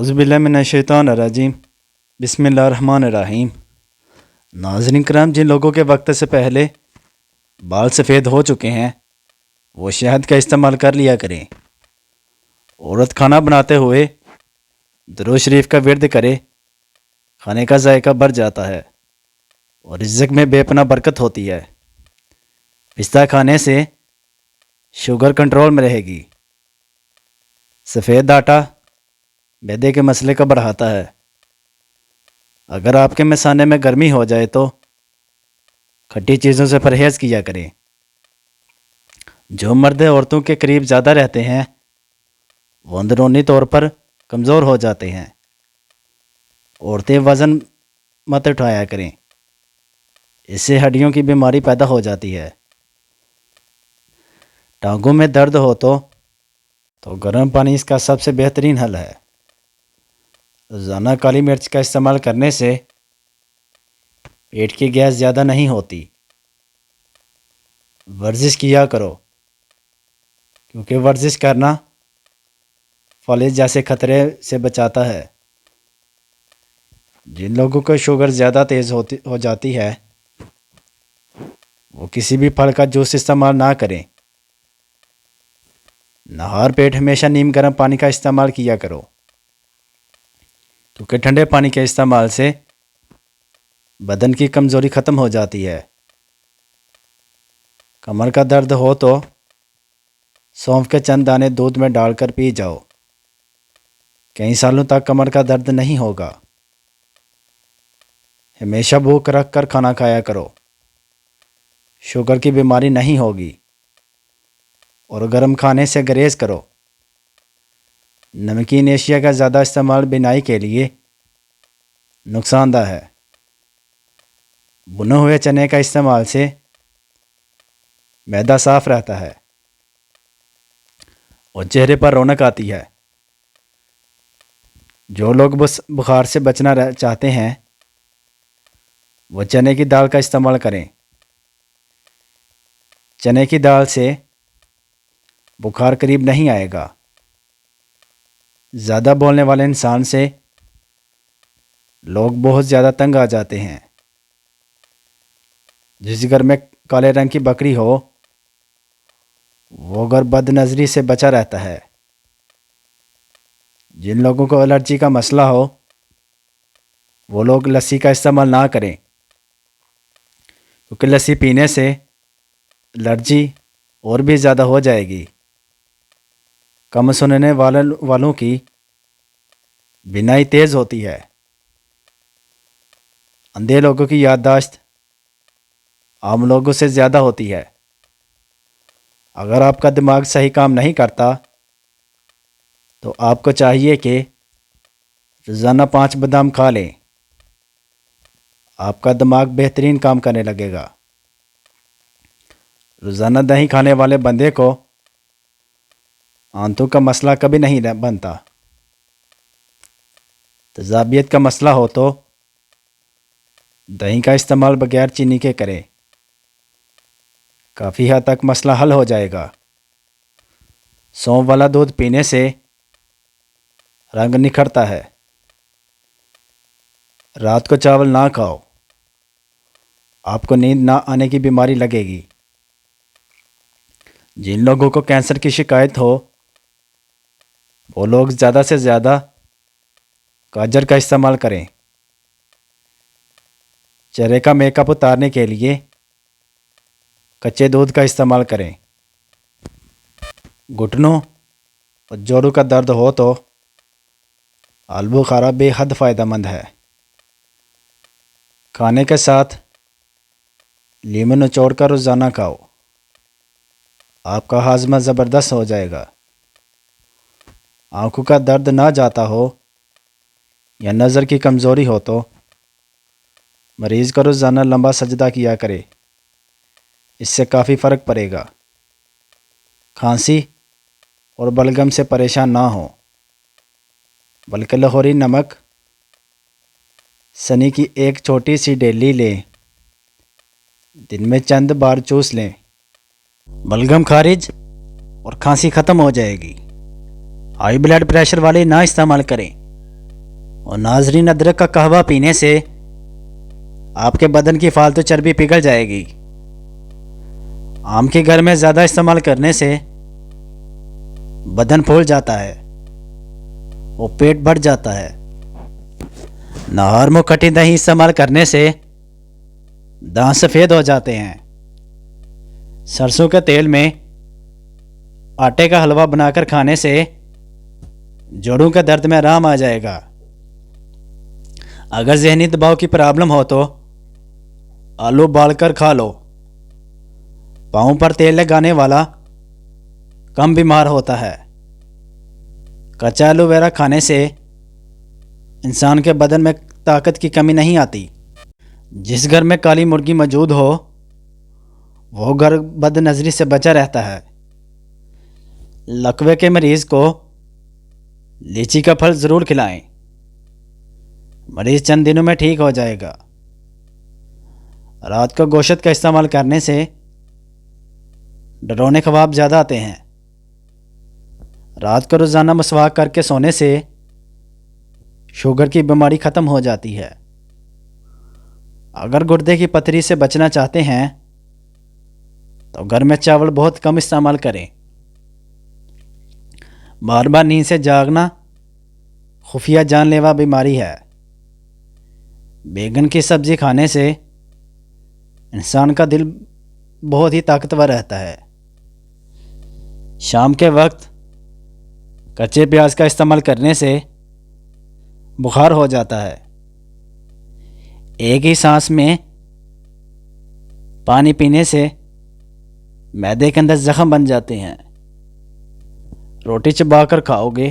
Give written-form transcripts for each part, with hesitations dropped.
اعوذ من الشیطان الرجیم بسم اللہ الرحمن الرحیم۔ ناظرین کرام، جن لوگوں کے وقت سے پہلے بال سفید ہو چکے ہیں وہ شہد کا استعمال کر لیا کریں۔ عورت کھانا بناتے ہوئے درود شریف کا ورد کرے، کھانے کا ذائقہ بڑھ جاتا ہے اور رزق میں بے پناہ برکت ہوتی ہے۔ پستہ کھانے سے شوگر کنٹرول میں رہے گی۔ سفید آٹا معدے کے مسئلے کو بڑھاتا ہے۔ اگر آپ کے مثانے میں گرمی ہو جائے تو کھٹی چیزوں سے پرہیز کیا کریں۔ جو مرد عورتوں کے قریب زیادہ رہتے ہیں وہ اندرونی طور پر کمزور ہو جاتے ہیں۔ عورتیں وزن مت اٹھایا کریں، اس سے ہڈیوں کی بیماری پیدا ہو جاتی ہے۔ ٹانگوں میں درد ہو تو گرم پانی اس کا سب سے بہترین حل ہے۔ روزانہ کالی مرچ کا استعمال کرنے سے پیٹ کی گیس زیادہ نہیں ہوتی۔ ورزش کیا کرو، کیونکہ ورزش کرنا فالج جیسے خطرے سے بچاتا ہے۔ جن لوگوں کو شوگر زیادہ تیز ہو جاتی ہے وہ کسی بھی پھل کا جوس استعمال نہ کریں۔ نہار پیٹ ہمیشہ نیم گرم پانی کا استعمال کیا کرو، کیونکہ ٹھنڈے پانی کے استعمال سے بدن کی کمزوری ختم ہو جاتی ہے۔ کمر کا درد ہو تو سونف کے چند دانے دودھ میں ڈال کر پی جاؤ، کئی سالوں تک کمر کا درد نہیں ہوگا۔ ہمیشہ بھوک رکھ کر کھانا کھایا کرو، شوگر کی بیماری نہیں ہوگی۔ اور گرم کھانے سے گریز کرو۔ نمکین اشیاء کا زیادہ استعمال بینائی کے لیے نقصان دہ ہے۔ بنے ہوئے چنے کا استعمال سے معدہ صاف رہتا ہے اور چہرے پر رونق آتی ہے۔ جو لوگ بخار سے بچنا چاہتے ہیں وہ چنے کی دال کا استعمال کریں۔ چنے کی دال سے بخار قریب نہیں آئے گا۔ زیادہ بولنے والے انسان سے لوگ بہت زیادہ تنگ آ جاتے ہیں۔ جس گھر میں کالے رنگ کی بکری ہو وہ گھر بد نظری سے بچا رہتا ہے۔ جن لوگوں کو الرجی کا مسئلہ ہو وہ لوگ لسی کا استعمال نہ کریں، کیونکہ لسی پینے سے الرجی اور بھی زیادہ ہو جائے گی۔ کم سننے والوں کی بینائی تیز ہوتی ہے۔ اندھے لوگوں کی یادداشت عام لوگوں سے زیادہ ہوتی ہے۔ اگر آپ کا دماغ صحیح کام نہیں کرتا تو آپ کو چاہیے کہ روزانہ 5 بادام کھا لیں، آپ کا دماغ بہترین کام کرنے لگے گا۔ روزانہ دہی کھانے والے بندے کو آنتوں کا مسئلہ کبھی نہیں بنتا۔ تیزابیت کا مسئلہ ہو تو دہی کا استعمال بغیر چینی کے کریں، کافی حد تک مسئلہ حل ہو جائے گا۔ سونف والا دودھ پینے سے رنگ نکھرتا ہے۔ رات کو چاول نہ کھاؤ، آپ کو نیند نہ آنے کی بیماری لگے گی۔ جن لوگوں کو کینسر کی شکایت ہو وہ لوگ زیادہ سے زیادہ گاجر کا استعمال کریں۔ چہرے کا میک اپ اتارنے کے لیے کچے دودھ کا استعمال کریں۔ گھٹنوں اور جوڑوں کا درد ہو تو آلو بخارا بے حد فائدہ مند ہے۔ کھانے کے ساتھ لیمن نچوڑ کر روزانہ کھاؤ، آپ کا ہاضمہ زبردست ہو جائے گا۔ آنکھوں کا درد نہ جاتا ہو یا نظر کی کمزوری ہو تو مریض کو روزانہ لمبا سجدہ کیا کرے، اس سے کافی فرق پڑے گا۔ کھانسی اور بلغم سے پریشان نہ ہو، بلکہ لاہوری نمک سنی کی ایک چھوٹی سی ڈیلی لیں، دن میں چند بار چوس لیں، بلغم خارج اور کھانسی ختم ہو جائے گی۔ ہائی بلڈ پریشر والے نہ استعمال کریں، اور ناظرین، ادرک کا قہوہ پینے سے آپ کے بدن کی فالتو چربی پگھل جائے گی۔ آم کے گھر میں زیادہ استعمال کرنے سے بدن پھول جاتا ہے اور پیٹ بڑھ جاتا ہے۔ نہار میں کھٹی دہی استعمال کرنے سے دانت سفید ہو جاتے ہیں۔ سرسوں کے تیل میں آٹے کا حلوہ بنا کر کھانے سے جوڑوں کے درد میں آرام آ جائے گا۔ اگر ذہنی دباؤ کی پرابلم ہو تو آلو بال کر کھا لو۔ پاؤں پر تیل لگانے والا کم بیمار ہوتا ہے۔ کچا ایلو ویرا کھانے سے انسان کے بدن میں طاقت کی کمی نہیں آتی۔ جس گھر میں کالی مرغی موجود ہو وہ گھر بد نظری سے بچا رہتا ہے۔ لکوے کے مریض کو لیچی کا پھل ضرور کھلائیں، مریض چند دنوں میں ٹھیک ہو جائے گا۔ رات کو گوشت کا استعمال کرنے سے ڈراؤنے خواب زیادہ آتے ہیں۔ رات کو روزانہ مسواک کر کے سونے سے شوگر کی بیماری ختم ہو جاتی ہے۔ اگر گردے کی پتھری سے بچنا چاہتے ہیں تو گھر میں چاول بہت کم استعمال کریں۔ بار بار نیند سے جاگنا خفیہ جان لیوا بیماری ہے۔ بیگن کی سبزی کھانے سے انسان کا دل بہت ہی طاقتور رہتا ہے۔ شام کے وقت کچے پیاز کا استعمال کرنے سے بخار ہو جاتا ہے۔ ایک ہی سانس میں پانی پینے سے معدے کے اندر زخم بن جاتے ہیں۔ روٹی چبا کر کھاؤ گے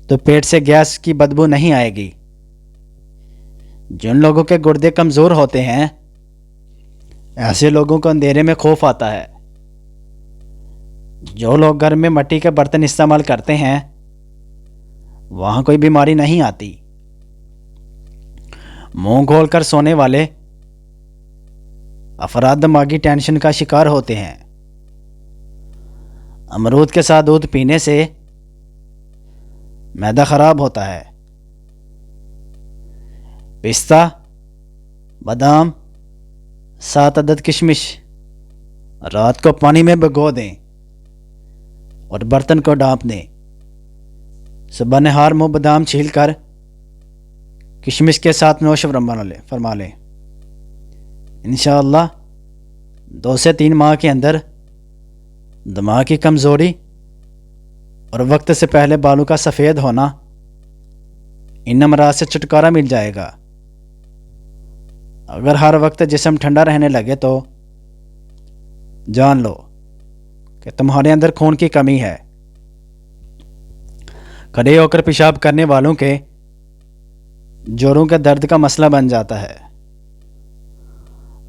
تو پیٹ سے گیس کی بدبو نہیں آئے گی۔ جن لوگوں کے گردے کمزور ہوتے ہیں ایسے لوگوں کو اندھیرے میں خوف آتا ہے۔ جو لوگ گھر میں مٹی کے برتن استعمال کرتے ہیں وہاں کوئی بیماری نہیں آتی۔ منہ کھول کر سونے والے افراد دماغی ٹینشن کا شکار ہوتے ہیں۔ امرود کے ساتھ دودھ پینے سے معدہ خراب ہوتا ہے۔ پستہ، بادام، 7 عدد کشمش رات کو پانی میں بھگو دیں اور برتن کو ڈھانپ دیں۔ صبح نہار میں بادام چھیل کر کشمش کے ساتھ نوش فرما لیں۔ انشاءاللہ 2 سے 3 ماہ کے اندر دماغ کی کمزوری اور وقت سے پہلے بالوں کا سفید ہونا ان امراض سے چھٹکارا مل جائے گا۔ اگر ہر وقت جسم ٹھنڈا رہنے لگے تو جان لو کہ تمہارے اندر خون کی کمی ہے۔ کھڑے ہو کر پیشاب کرنے والوں کے جوڑوں کے درد کا مسئلہ بن جاتا ہے۔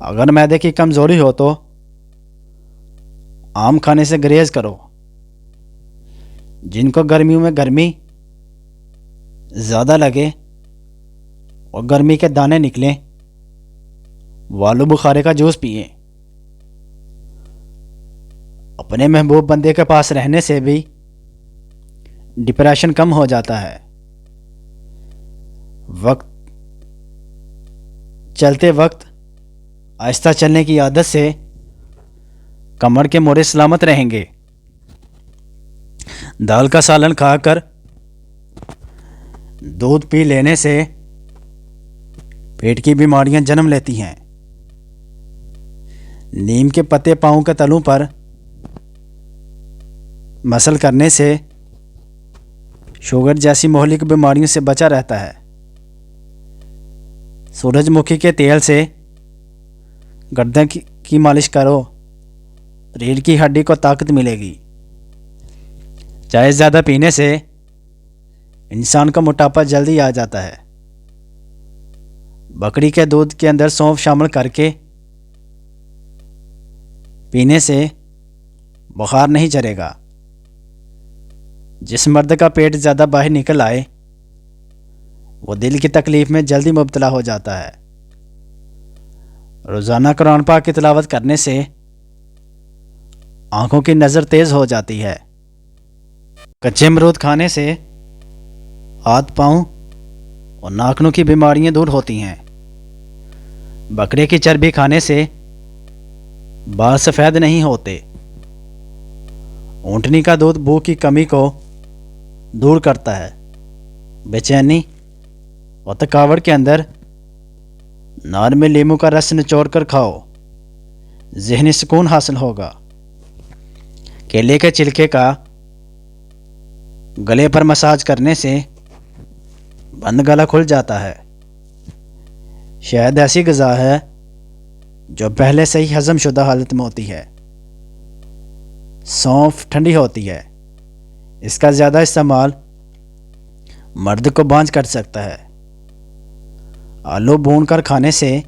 اگر معدے کی کمزوری ہو تو آم کھانے سے گریز کرو۔ جن کو گرمیوں میں گرمی زیادہ لگے اور گرمی کے دانے نکلیں وہ آلو بخارے کا جوس پئیں۔ اپنے محبوب بندے کے پاس رہنے سے بھی ڈپریشن کم ہو جاتا ہے۔ چلتے وقت آہستہ چلنے کی عادت سے کمر کے موڑے سلامت رہیں گے۔ دال کا سالن کھا کر دودھ پی لینے سے پیٹ کی بیماریاں جنم لیتی ہیں۔ نیم کے پتے پاؤں کے تلوں پر مسل کرنے سے شوگر جیسی مہلک بیماریوں سے بچا رہتا ہے۔ سورج مکھی کے تیل سے گردن کی مالش کرو، ریڑھ کی ہڈی کو طاقت ملے گی۔ چائے زیادہ پینے سے انسان کا موٹاپا جلدی آ جاتا ہے۔ بکری کے دودھ کے اندر سونف شامل کر کے پینے سے بخار نہیں چڑھے گا۔ جس مرد کا پیٹ زیادہ باہر نکل آئے وہ دل کی تکلیف میں جلدی مبتلا ہو جاتا ہے۔ روزانہ قرآن پاک کی تلاوت کرنے سے آنکھوں کی نظر تیز ہو جاتی ہے۔ کچے امرود کھانے سے ہاتھ پاؤں اور ناخنوں کی بیماریاں دور ہوتی ہیں۔ بکرے کی چربی کھانے سے بال سفید نہیں ہوتے۔ اونٹنی کا دودھ بھوک کی کمی کو دور کرتا ہے۔ بے چینی اور تھکاوٹ کے اندر نار میں لیموں کا رس نچوڑ کر کھاؤ، ذہنی سکون حاصل ہوگا۔ کیلے کے چھلکے کا گلے پر مساج کرنے سے بند گلا کھل جاتا ہے۔ شہد ایسی غذا ہے جو پہلے سے ہی ہضم شدہ حالت میں ہوتی ہے۔ سونف ٹھنڈی ہوتی ہے، اس کا زیادہ استعمال مرد کو بانجھ کر سکتا ہے۔ آلو بھون کر کھانے سے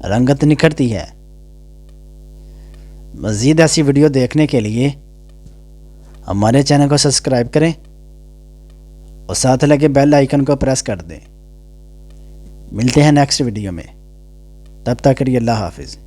رنگت نکھرتی ہے۔ مزید ایسی ویڈیو دیکھنے کے لیے ہمارے چینل کو سبسکرائب کریں اور ساتھ لگے بیل آئیکن کو پریس کر دیں۔ ملتے ہیں نیکسٹ ویڈیو میں، تب تک کے لیے اللہ حافظ۔